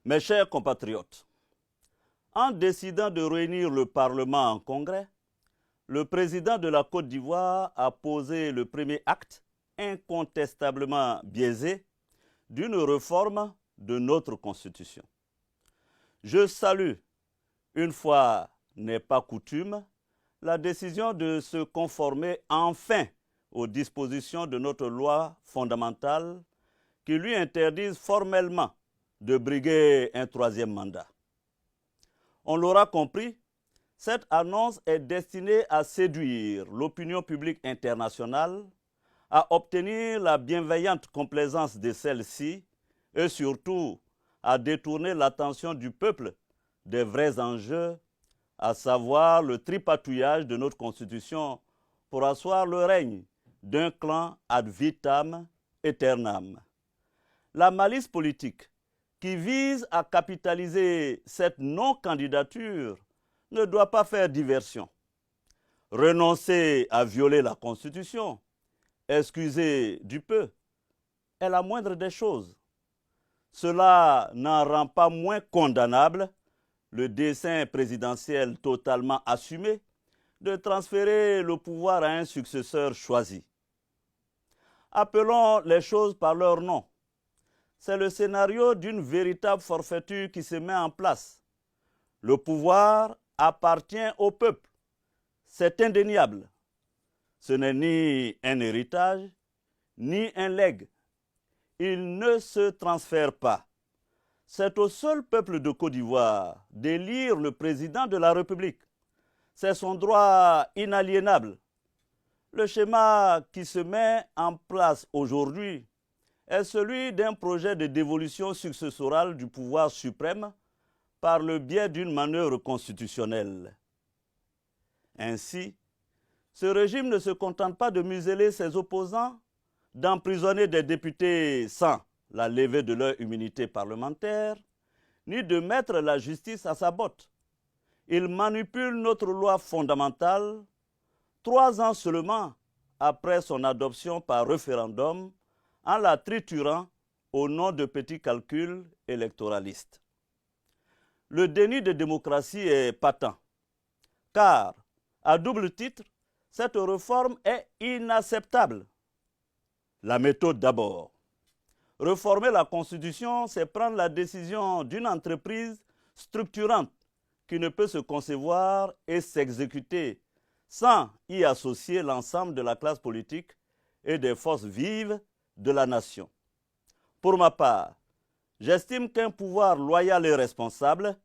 Mes chers compatriotes, en décidant de réunir le Parlement en congrès, le président de la Côte d'Ivoire a posé le premier acte, incontestablement biaisé, d'une réforme de notre Constitution. Je salue, une fois n'est pas coutume, la décision de se conformer enfin aux dispositions de notre loi fondamentale qui lui interdisent formellement de briguer un troisième mandat. On l'aura compris, cette annonce est destinée à séduire l'opinion publique internationale, à obtenir la bienveillante complaisance de celle-ci et surtout à détourner l'attention du peuple des vrais enjeux, à savoir le tripatouillage de notre Constitution pour asseoir le règne d'un clan ad vitam aeternam. La malice politique qui vise à capitaliser cette non-candidature ne doit pas faire diversion. Renoncer à violer la Constitution, excuser du peu, est la moindre des choses. Cela n'en rend pas moins condamnable le dessein présidentiel totalement assumé de transférer le pouvoir à un successeur choisi. Appelons les choses par leur nom. C'est le scénario d'une véritable forfaiture qui se met en place. Le pouvoir appartient au peuple. C'est indéniable. Ce n'est ni un héritage, ni un legs. Il ne se transfère pas. C'est au seul peuple de Côte d'Ivoire d'élire le président de la République. C'est son droit inaliénable. Le schéma qui se met en place aujourd'hui est celui d'un projet de dévolution successorale du pouvoir suprême par le biais d'une manœuvre constitutionnelle. Ainsi, ce régime ne se contente pas de museler ses opposants, d'emprisonner des députés sans la levée de leur immunité parlementaire, ni de mettre la justice à sa botte. Il manipule notre loi fondamentale 3 ans seulement après son adoption par référendum en la triturant au nom de petits calculs électoralistes. Le déni de démocratie est patent, car, à double titre, cette réforme est inacceptable. La méthode d'abord. Réformer la Constitution, c'est prendre la décision d'une entreprise structurante qui ne peut se concevoir et s'exécuter sans y associer l'ensemble de la classe politique et des forces vives de la nation. Pour ma part, j'estime qu'un pouvoir loyal et responsable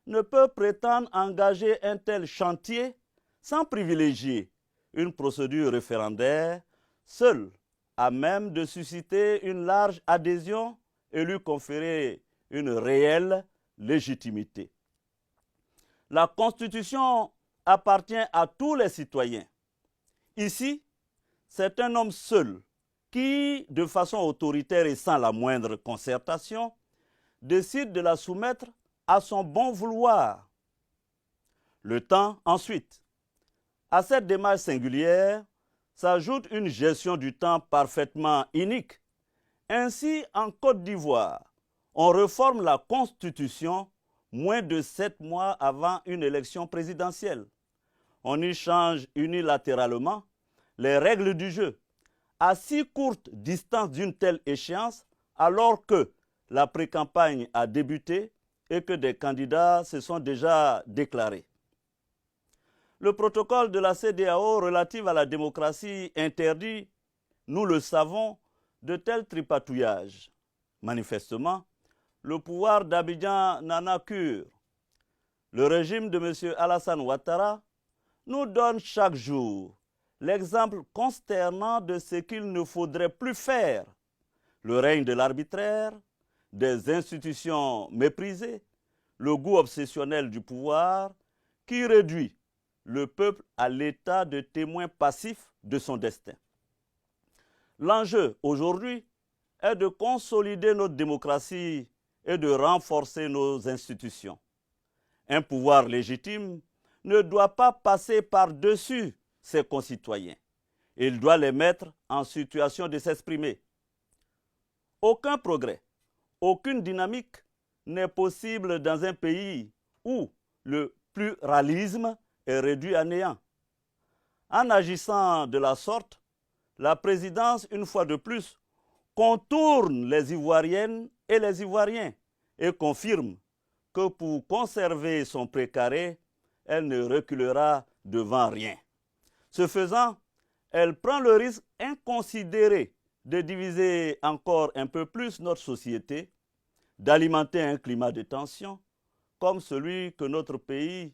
ne peut prétendre engager un tel chantier sans privilégier une procédure référendaire seule à même de susciter une large adhésion et lui conférer une réelle légitimité. La Constitution appartient à tous les citoyens. Ici, c'est un homme seul qui, de façon autoritaire et sans la moindre concertation, décide de la soumettre à son bon vouloir. Le temps, ensuite. À cette démarche singulière s'ajoute une gestion du temps parfaitement inique. Ainsi, en Côte d'Ivoire, on réforme la Constitution moins de 7 mois avant une élection présidentielle. On y change unilatéralement les règles du jeu à si courte distance d'une telle échéance, alors que la pré-campagne a débuté et que des candidats se sont déjà déclarés. Le protocole de la CEDEAO relatif à la démocratie interdit, nous le savons, de tels tripatouillages. Manifestement, le pouvoir d'Abidjan n'en a cure. Le régime de M. Alassane Ouattara nous donne chaque jour l'exemple consternant de ce qu'il ne faudrait plus faire. Le règne de l'arbitraire, des institutions méprisées, le goût obsessionnel du pouvoir qui réduit le peuple à l'état de témoin passif de son destin. L'enjeu aujourd'hui est de consolider notre démocratie et de renforcer nos institutions. Un pouvoir légitime ne doit pas passer par-dessus ses concitoyens. Il doit les mettre en situation de s'exprimer. Aucun progrès, aucune dynamique n'est possible dans un pays où le pluralisme est réduit à néant. En agissant de la sorte, la présidence, une fois de plus, contourne les Ivoiriennes et les Ivoiriens et confirme que pour conserver son précaré, elle ne reculera devant rien. Ce faisant, elle prend le risque inconsidéré de diviser encore un peu plus notre société, d'alimenter un climat de tension comme celui que notre pays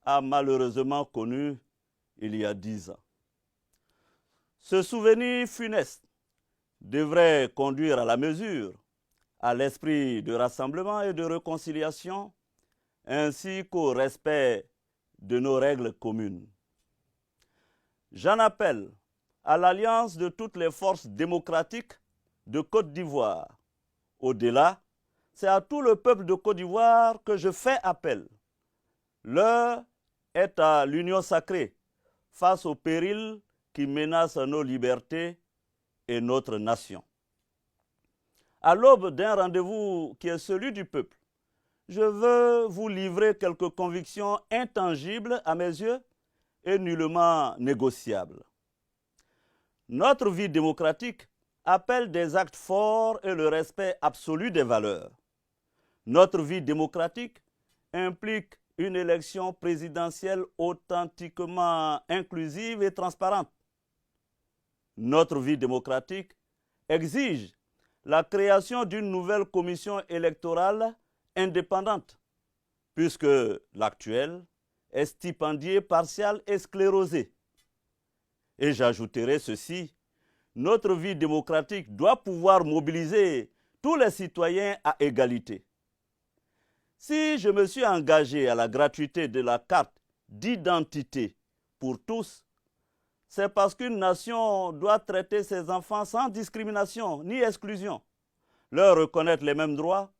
a malheureusement connu il y a 10 ans. Ce souvenir funeste devrait conduire à la mesure, à l'esprit de rassemblement et de réconciliation, ainsi qu'au respect de nos règles communes. J'en appelle à l'alliance de toutes les forces démocratiques de Côte d'Ivoire. Au-delà, c'est à tout le peuple de Côte d'Ivoire que je fais appel. L'heure est à l'union sacrée face aux périls qui menacent nos libertés et notre nation. À l'aube d'un rendez-vous qui est celui du peuple, je veux vous livrer quelques convictions intangibles à mes yeux et nullement négociables. Notre vie démocratique appelle des actes forts et le respect absolu des valeurs. Notre vie démocratique implique une élection présidentielle authentiquement inclusive et transparente. Notre vie démocratique exige la création d'une nouvelle commission électorale indépendante, puisque l'actuelle est stipendiée, partiale et sclérosée. Et j'ajouterai ceci, notre vie démocratique doit pouvoir mobiliser tous les citoyens à égalité. Si je me suis engagé à la gratuité de la carte d'identité pour tous, c'est parce qu'une nation doit traiter ses enfants sans discrimination ni exclusion, leur reconnaître les mêmes droits,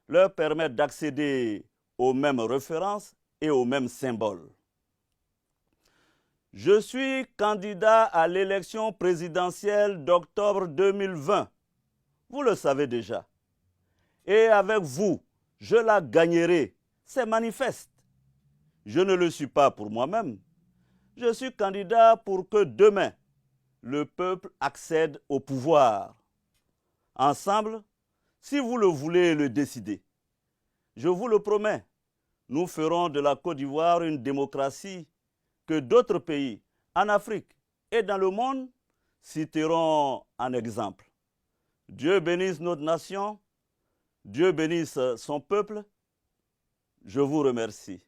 leur permettre d'accéder aux mêmes références et aux mêmes symboles. Je suis candidat à l'élection présidentielle d'octobre 2020. Vous le savez déjà. Et avec vous, je la gagnerai. C'est manifeste. Je ne le suis pas pour moi-même. Je suis candidat pour que demain, le peuple accède au pouvoir. Ensemble, si vous le voulez le décider, je vous le promets, nous ferons de la Côte d'Ivoire une démocratie que d'autres pays en Afrique et dans le monde citeront en exemple. Dieu bénisse notre nation, Dieu bénisse son peuple. Je vous remercie.